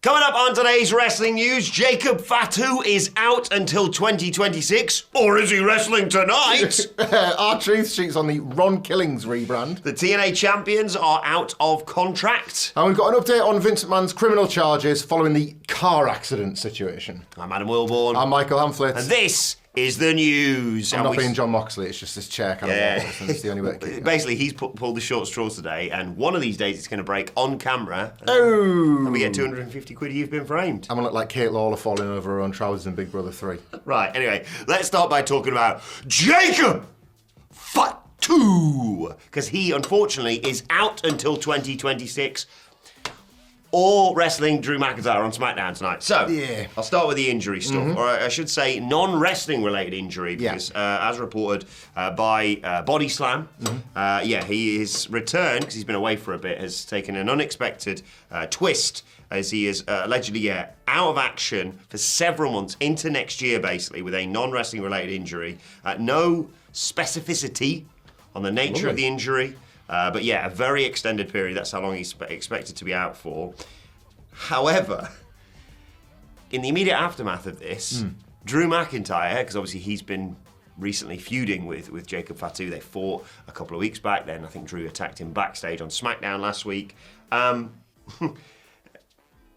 Coming up on today's wrestling news, Jacob Fatu is out until 2026, or is he wrestling tonight? R-Truth sheets on the Ron Killings rebrand. The TNA champions are out of contract. And we've got an update on Vince McMahon's criminal charges following the car accident situation. I'm Adam Wilborn. I'm Michael Hamflett. And this is the news. I'm not being John Moxley, it's just this chair kind of wobbles. It's the only way to keep it. Basically, he's pulled the short straws today, and one of these days it's going to break on camera. Oh! And we get 250 quid, you've been framed. I'm going to look like Kate Lawler falling over her own trousers in Big Brother 3. Right, anyway, let's start by talking about Jacob Fatu, because he, unfortunately, is out until 2026. Or wrestling Drew McIntyre on SmackDown tonight. So, I'll start with the injury stuff, or I should say non-wrestling related injury, because as reported by Body Slam, his return, because he's been away for a bit, has taken an unexpected twist, as he is allegedly out of action for several months, into next year basically, with a non-wrestling related injury. No specificity on the nature of the injury. But yeah, a very extended period. That's how long he's expected to be out for. However, in the immediate aftermath of this, Drew McIntyre, because obviously he's been recently feuding with Jacob Fatu. They fought a couple of weeks back. Then I think Drew attacked him backstage on SmackDown last week.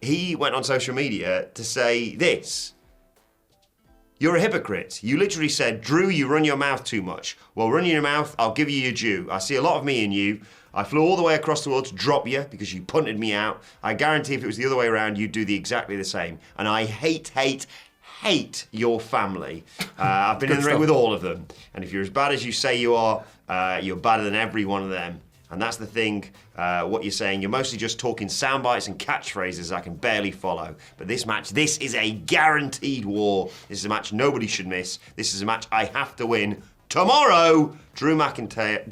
He went on social media to say this. You're a hypocrite. You literally said, Drew, you run your mouth too much. Well, running your mouth, I'll give you your due. I see a lot of me in you. I flew all the way across the world to drop you because you punted me out. I guarantee if it was the other way around, you'd do exactly the same. And I hate your family. I've been in the ring with all of them. And if you're as bad as you say you are, you're badder than every one of them. And that's the thing, what you're saying. You're mostly just talking sound bites and catchphrases I can barely follow. But this match, this is a guaranteed war. This is a match nobody should miss. This is a match I have to win tomorrow. Drew McIntyre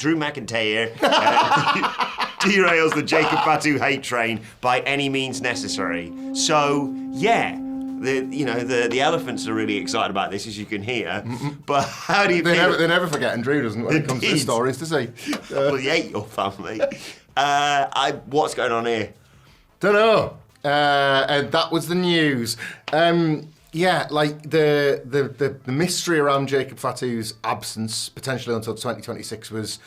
derails the Jacob Fatu hate train by any means necessary. So, yeah. The elephants are really excited about this, as you can hear. But how do you feel? They never forget, and Drew doesn't when it comes to the stories, does he? Well, he ate your family. What's going on here? Don't know. And that was the news. The mystery around Jacob Fatu's absence, potentially until 2026, was,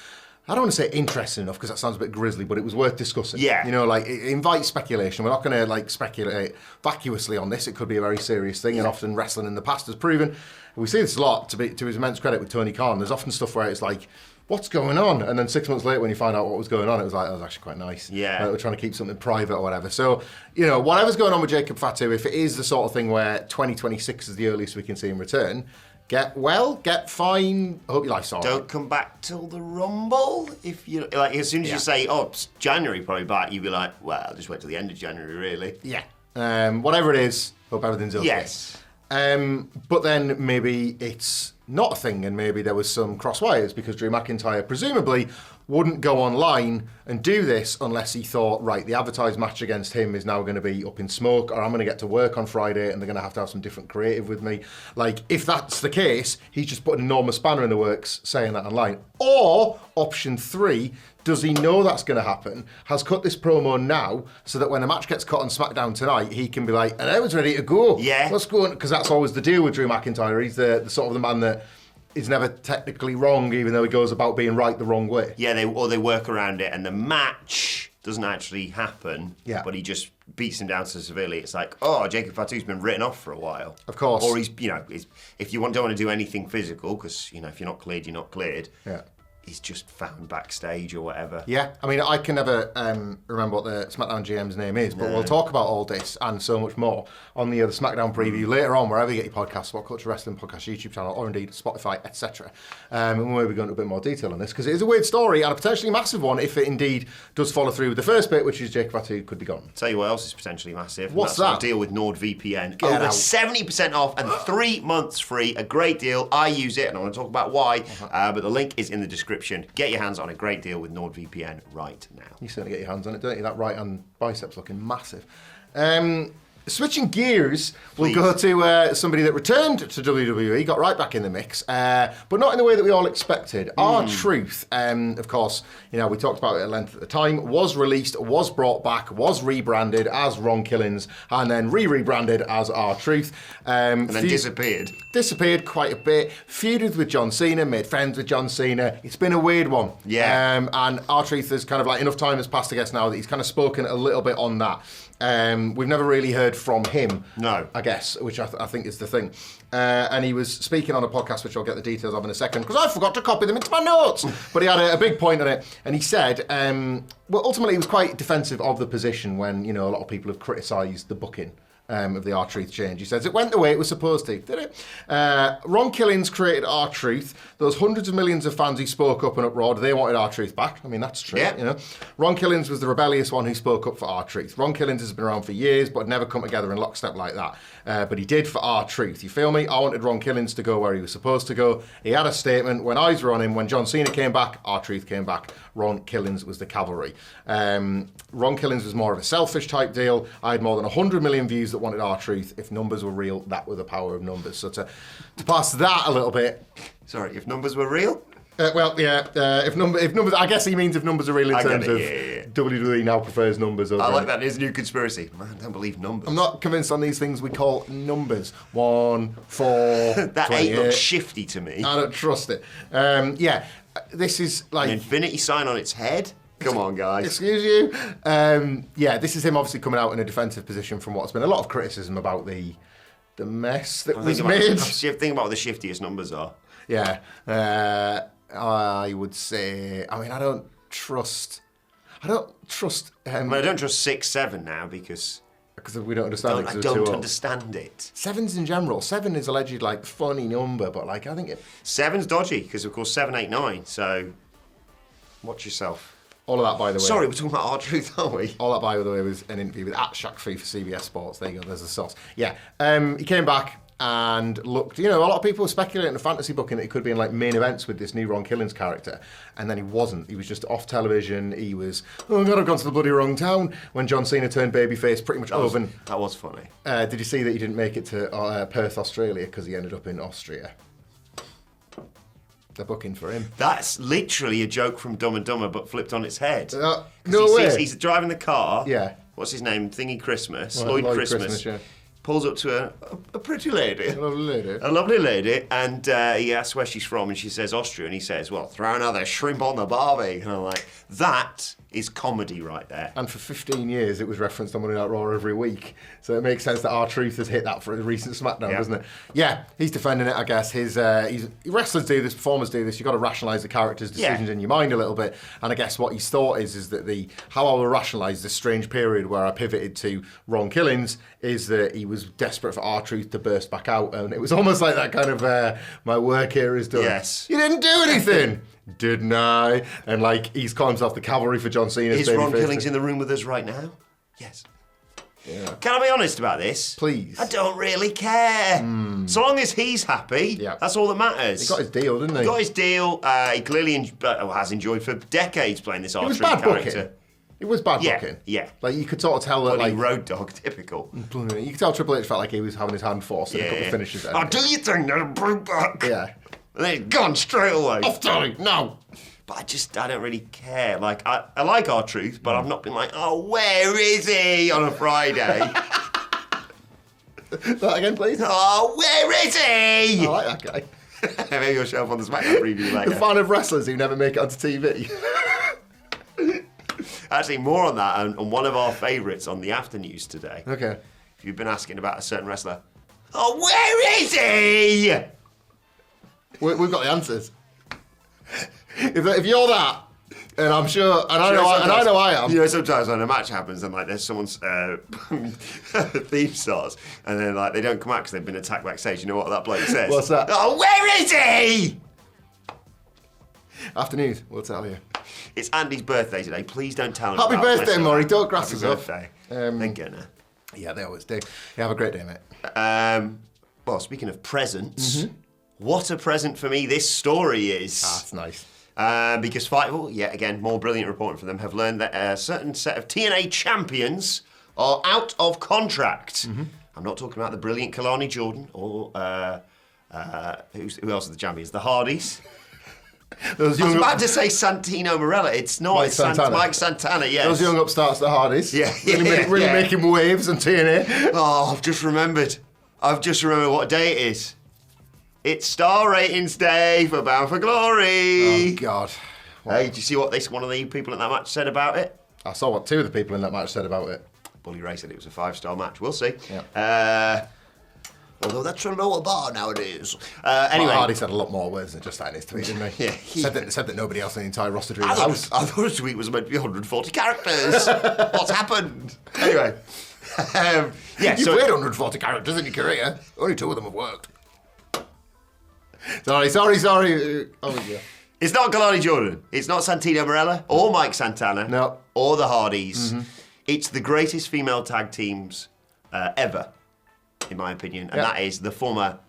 I don't want to say interesting enough because that sounds a bit grisly, but it was worth discussing. Yeah. It invites speculation. We're not going to speculate vacuously on this. It could be a very serious thing, and often wrestling in the past has proven. We see this a lot, to his immense credit, with Tony Khan. There's often stuff where it's like, what's going on? And then 6 months later, when you find out what was going on, it was like, that was actually quite nice. Yeah. We're trying to keep something private or whatever. So, whatever's going on with Jacob Fatu, if it is the sort of thing where 2026 is the earliest we can see him return, get well, get fine. I hope your life's all right. Don't come back till the Rumble. If you as soon as you say, it's January probably back, you'd be like, well, I'll just wait till the end of January, really. Yeah. Whatever it is, hope everything's okay. Yes. But then maybe it's not a thing, and maybe there was some cross wires because Drew McIntyre presumably wouldn't go online and do this unless he thought, right, the advertised match against him is now going to be up in smoke, or I'm going to get to work on Friday and they're going to have some different creative with me. If that's the case, he's just put an enormous spanner in the works saying that online. Or, option 3, does he know that's going to happen, has cut this promo now, so that when the match gets cut on SmackDown tonight, he can be like, and I was ready to go. Yeah. What's going on? Because that's always the deal with Drew McIntyre. He's the sort of the man that is never technically wrong, even though he goes about being right the wrong way. Yeah, they work around it, and the match doesn't actually happen. Yeah. But he just beats him down so severely. It's like, Jacob Fatu's been written off for a while. Of course. Or he's, if you don't want to do anything physical, because if you're not cleared, you're not cleared. Yeah. He's just found backstage or whatever. Yeah, I mean, I can never remember what the SmackDown GM's name is, but we'll talk about all this and so much more on the SmackDown preview later on, wherever you get your podcasts, WhatCulture Wrestling Podcast YouTube channel, or indeed Spotify, etc. And we'll maybe go into a bit more detail on this, because it is a weird story and a potentially massive one if it indeed does follow through with the first bit, which is Jacob Fatu could be gone. Tell you what else is potentially massive. What's that? A deal with NordVPN. Over 70% off and 3 months free. A great deal. I use it, and I want to talk about why, but the link is in the description. Get your hands on a great deal with NordVPN right now. You certainly get your hands on it, don't you? That right-hand bicep's looking massive. Switching gears, we'll go to somebody that returned to WWE, got right back in the mix, but not in the way that we all expected. R-Truth, of course, we talked about it at length at the time, was released, was brought back, was rebranded as Ron Killings, and then re-rebranded as R-Truth. And then disappeared. Disappeared quite a bit, feuded with John Cena, made friends with John Cena. It's been a weird one. Yeah. And R-Truth is kind of like, enough time has passed, I guess, now that he's kind of spoken a little bit on that. We've never really heard from him, no, I guess, which I think is the thing. And he was speaking on a podcast, which I'll get the details of in a second, because I forgot to copy them into my notes. But he had a big point on it, and he said, well, ultimately he was quite defensive of the position when, a lot of people have criticised the booking of the R-Truth change. He says, it went the way it was supposed to, did it? Ron Killings created R-Truth. Those hundreds of millions of fans who spoke up and uproared, they wanted R-Truth back. I mean, that's true, Ron Killings was the rebellious one who spoke up for R-Truth. Ron Killings has been around for years, but never come together in lockstep like that. But he did for R-Truth. You feel me? I wanted Ron Killings to go where he was supposed to go. He had a statement. When eyes were on him, when John Cena came back, R-Truth came back. Ron Killings was the cavalry. Ron Killings was more of a selfish type deal. I had more than 100 million views that wanted R-Truth. If numbers were real, that were the power of numbers. So to pass that a little bit... Sorry, if numbers were real? If numbers, I guess he means if numbers are real in terms of WWE now prefers numbers. I like that. There's a new conspiracy. Man, I don't believe numbers. I'm not convinced on these things we call numbers. 1, 4, that 8 looks shifty to me. I don't trust it. This is like... An infinity sign on its head? Come on, guys. Excuse you? This is him obviously coming out in a defensive position from what's been a lot of criticism about the mess that was made. Think about what the shiftiest numbers are. Yeah. I would say... I mean, I don't trust... I don't trust 6, 7 now because we don't understand it. I don't understand it. 7's in general. 7 is allegedly like funny number, but like I think it... 7's dodgy because of course 7, 8, 9. So watch yourself. All of that, by the way. Sorry, we're talking about R-Truth, aren't we? All that, by the way, was an interview with Shaq Fu for CBS Sports. There you go. There's the sauce. Yeah. He came back and looked, a lot of people were speculating in the fantasy booking that he could be in like main events with this new Ron Killings character, and then he wasn't. He was just off television. He was, oh God, I've gone to the bloody wrong town. When John Cena turned babyface, pretty much over. That was funny. Did you see that he didn't make it to Perth, Australia, because he ended up in Austria? They're booking for him. That's literally a joke from Dumb and Dumber, but flipped on its head. No way. He's driving the car. Yeah. What's his name? Thingy Christmas. Well, Lloyd Christmas. Yeah. Pulls up to a pretty lady. A lovely lady. A lovely lady. And he asks where she's from, and she says Austria. And he says, well, throw another shrimp on the barbie. And I'm like, that is comedy right there. And for 15 years, it was referenced on Monday Night Raw every week. So it makes sense that R-Truth has hit that for a recent SmackDown, doesn't it? Yeah, he's defending it, I guess. Wrestlers do this, performers do this. You've got to rationalise the character's decisions in your mind a little bit. And I guess what his thought is that how I will rationalise this strange period where I pivoted to Ron Killings is that he was desperate for R-Truth to burst back out. And it was almost like that kind of, my work here is done. Yes. You didn't do anything. Didn't I? And like he's called himself the cavalry for John Cena. Is Ron Killings in the room with us right now? Yes. Yeah. Can I be honest about this? Please. I don't really care. So long as he's happy, that's all that matters. He got his deal, didn't he? He got his deal. He clearly has enjoyed for decades playing this R-Truth character. Booking. It was bad booking. Yeah. Like you could sort of tell that, Bloody like road dog, typical. You could tell Triple H felt like he was having his hand forced in a couple of finishes. Oh, do you think that'll bring back? Yeah. And then he's gone straight away. Off time, no. But I don't really care. Like, I like R-Truth, but I've not been like, oh, where is he on a Friday? That again, please. Oh, where is he? I like that guy. Maybe you'll show up on the SmackDown preview later. The fan of wrestlers who never make it onto TV. Actually, more on that, and one of our favourites on the After News today. Okay. If you've been asking about a certain wrestler, oh, where is he? We've got the answers. If you're that, and I'm sure, and I know I am. You know, sometimes when a match happens and like there's someone's theme starts, and then like they don't come out because they've been attacked backstage. You know what that bloke says? What's that? Oh, where is he? After News, we'll tell you. It's Andy's birthday today. Please don't tell him. Happy birthday, Maury. Don't grass us up. Happy birthday. They're gonna. Yeah, they always do. Yeah, have a great day, mate. Well, speaking of presents, what a present for me this story is. That's nice. Because Fightful, yet again, more brilliant reporting from them, have learned that a certain set of TNA champions are out of contract. I'm not talking about the brilliant Kalani Jordan or who else are the champions? The Hardys. I was about to say Santino Marella. It's not. Mike it's Santana. Mike Santana, yes. Those young upstarts, the Hardys. Yeah. Really making waves on TNA. Oh, I've just remembered what day it is. It's Star Ratings Day for Bound for Glory. Oh, God. Hey, did you see what one of the people in that match said about it? I saw what two of the people in that match said about it. Bully Ray said it was a 5-star match. We'll see. Yeah. Although that's a lower bar nowadays. Anyway. Hardy said a lot more words than just that in his tweet, didn't he? Yeah. Said that nobody else in the entire roster drew I the house. thought his tweet was meant to be 140 characters. What's happened? Anyway. You've played 140 characters in your career. Only 2 of them have worked. Sorry. Oh, yeah. It's not Kalani Jordan. It's not Santino Marella or Mike Santana. No. Or the Hardys. It's the greatest female tag teams ever, in my opinion. And that is the former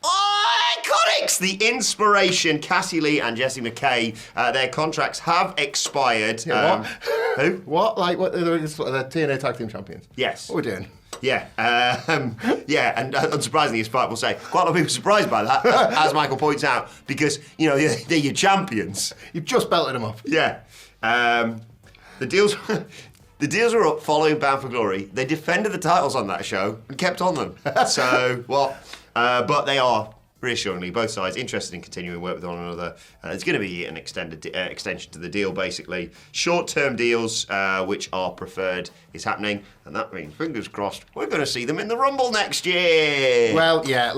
Iconics, the Inspiration, Cassie Lee and Jessie McKay. Their contracts have expired. Yeah, what? Who? What? Like, what? They're TNA Tag Team Champions? Yes. What are we doing? Yeah, and unsurprisingly, as Spike will say, quite a lot of people are surprised by that, as Michael points out, because, they're your champions. You've just belted them up. Yeah. The deals were up following Bound for Glory. They defended the titles on that show and kept on them. But they are, reassuringly, both sides interested in continuing work with one another. It's going to be an extension to the deal, basically. Short-term deals, which are preferred, is happening. And that means, fingers crossed, we're going to see them in the Rumble next year. Well, yeah,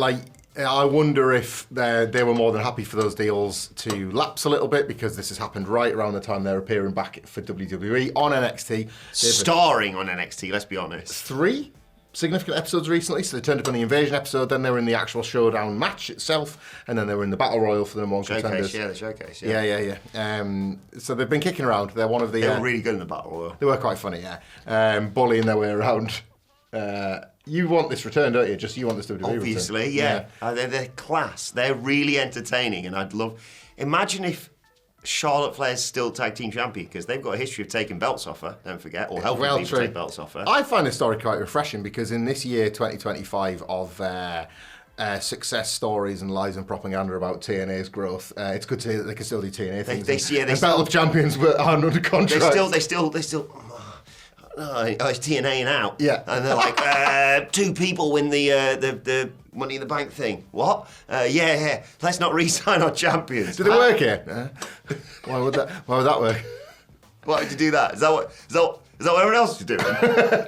I wonder if they were more than happy for those deals to lapse a little bit, because this has happened right around the time they're appearing back for WWE on NXT. Starring on NXT, let's be honest. 3 significant episodes recently. So they turned up on the Invasion episode, then they were in the actual Showdown match itself, and then they were in the Battle Royal for the number 1 contenders. The showcase, Yeah. So they've been kicking around. They're one of the... They were really good in the Battle Royal. They were quite funny, yeah. Bullying their way around. You want this return, don't you? Just you want this WWE Obviously, return. yeah. They're class. They're really entertaining, and I'd love... Imagine if Charlotte Flair's still tag team champion, because they've got a history of taking belts off her, don't forget, or helping people take belts off her. I find this story quite refreshing, because in this year, 2025, of success stories and lies and propaganda about TNA's growth, it's good to hear that they can still do TNA things. They Battle of Champions, but aren't under contract. They still. It's TNA out. Yeah. And they're like, 2 people win the Money in the Bank thing. What? Yeah. Let's not re-sign our champions. Did it work here? Why would that work? Why did you do that? Is that what everyone else is doing?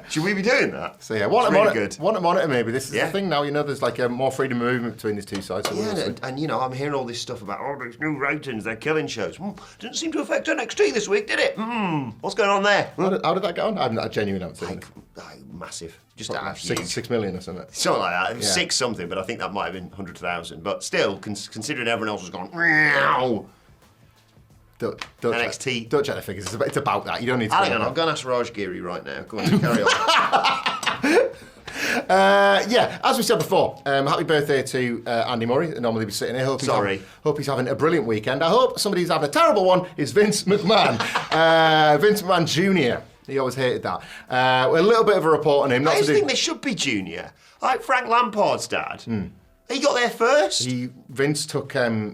Should we be doing that? So yeah, want to monitor maybe. This is the thing now. There's like a more freedom of movement between these 2 sides. So and I'm hearing all this stuff about these new ratings, they're killing shows. Didn't seem to affect NXT this week, did it? What's going on there? How did that go on? I genuinely haven't seen it. Massive. Just what, 6 million or something. Something like that. It was 6 something, but I think that might have been 100,000. But still, considering everyone else was going, meow. Don't NXT. Don't check the figures. It's about that. You don't need to. Hang on, I'm going to ask Raj Giri right now. Go on, carry on. As we said before, happy birthday to Andy Murray. Normally be sitting here. Hope he's having a brilliant weekend. I hope somebody who's having a terrible one is Vince McMahon. Vince McMahon Jr. He always hated that. A little bit of a report on him. I just think they should be junior. Like Frank Lampard's dad. He got there first. Vince took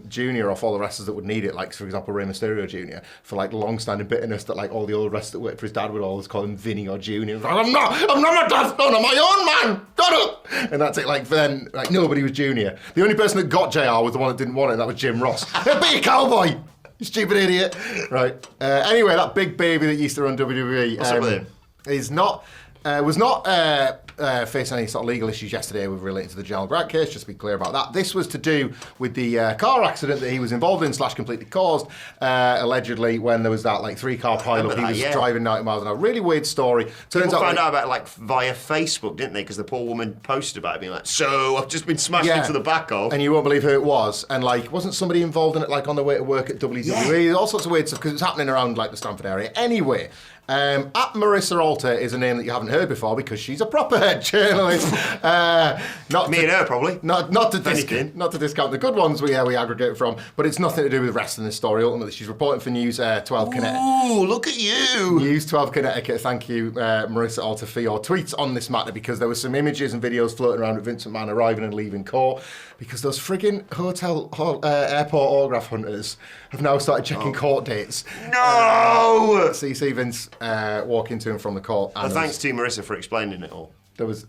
Junior off all the wrestlers that would need it, like, for example, Rey Mysterio Jr., for, like, long-standing bitterness that, like, all the old wrestlers that worked for his dad would always call him Vinny or Junior. Like, I'm not my dad's son, I'm my own man! Shut up! And that's it, like, then, like, nobody was Junior. The only person that got JR was the one that didn't want it, and that was Jim Ross. Be a cowboy! You stupid idiot. Right. Anyway, that big baby that used to run WWE... What's up with him? Was not facing any sort of legal issues yesterday with relating to the General Grant case, just to be clear about that. This was to do with the car accident that he was involved in / completely caused, allegedly, when there was that, like, 3-car pileup. He was driving 90 miles an hour. Really weird story. People found out about it, like, via Facebook, didn't they? Because the poor woman posted about it, being like, so, I've just been smashed into the back of. And you won't believe who it was. And, like, wasn't somebody involved in it, like, on the way to work at WWE? All sorts of weird stuff, because it's happening around, like, the Stamford area anyway. At Marissa Alter is a name that you haven't heard before because she's a proper journalist. Not Me and her, probably. Not to discount the good ones we aggregate from, but it's nothing to do with wrestling this story. Ultimately, she's reporting for News 12 Connecticut. Ooh, look at you! News 12 Connecticut. Thank you, Marissa Alter, for your tweets on this matter, because there were some images and videos floating around of Vince McMahon arriving and leaving court, because those frigging airport autograph hunters have now started checking court dates. No! So you see Vince walk into him from the court. And thanks to Marissa for explaining it all. There was...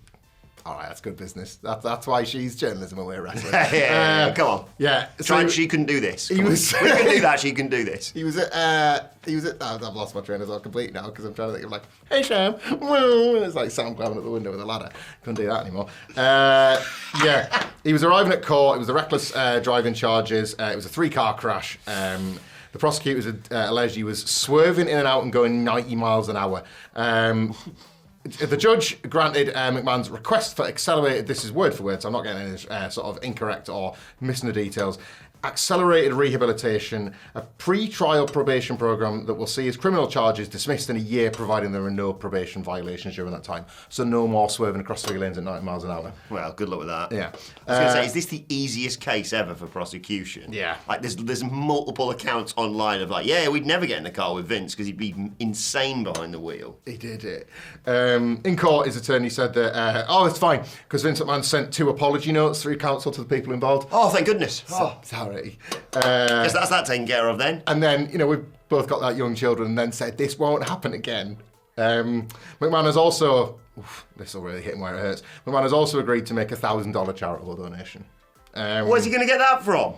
All right, that's good business. That's why she's journalism and we're wrestling. Yeah, come on. Yeah. She couldn't do this. He was. We can do that. She can do this. He was at. I've lost my train of thought completely now because I'm trying to think of like, hey Sham, it's like Sam climbing up the window with a ladder. Couldn't do that anymore. Yeah, he was arriving at court. It was the reckless driving charges. It was a 3-car crash. The prosecutors had alleged he was swerving in and out and going 90 miles an hour. The judge granted McMahon's request for accelerated, this is word for word, so I'm not getting any sort of incorrect or missing the details, accelerated rehabilitation, a pre-trial probation program that will see his criminal charges dismissed in a year, providing there are no probation violations during that time. So no more swerving across 3 lanes at 90 miles an hour. Well, good luck with that. Yeah. I was going to say, is this the easiest case ever for prosecution? Yeah. Like, there's multiple accounts online of like, yeah, we'd never get in the car with Vince because he'd be insane behind the wheel. He did it. In court, his attorney said that, it's fine, because Vince McMahon sent 2 apology notes through counsel to the people involved. Oh, thank goodness. Sorry. Guess that's that taken care of then. And then, we've both got that young children, and then said, this won't happen again. McMahon has also, this will really hit him where it hurts, McMahon has also agreed to make a $1,000 charitable donation. Where's he going to get that from?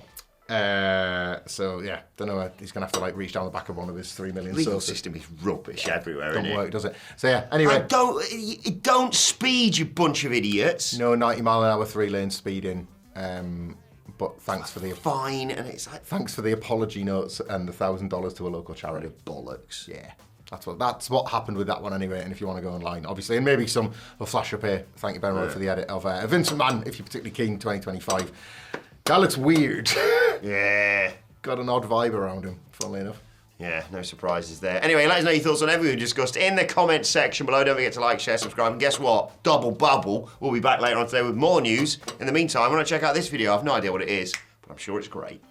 So yeah, don't know. He's gonna have to like reach down the back of one of his 3 million. Legal system is rubbish everywhere. Don't work, does it? So yeah. Anyway, don't speed, you bunch of idiots. No 90 mile an hour 3-lane speeding. But thanks for the fine, and it's like thanks for the apology notes and the $1,000 to a local charity. Bollocks. Yeah. That's what happened with that one anyway. And if you want to go online, obviously, and maybe some will flash up here. Thank you very much for the edit of Vince McMahon, if you're particularly keen, 2025. That looks weird. Yeah. Got an odd vibe around him, funnily enough. Yeah, no surprises there. Anyway, let us know your thoughts on everything we discussed in the comments section below. Don't forget to like, share, subscribe. And guess what? Double bubble. We'll be back later on today with more news. In the meantime, why not check out this video? I have no idea what it is, but I'm sure it's great.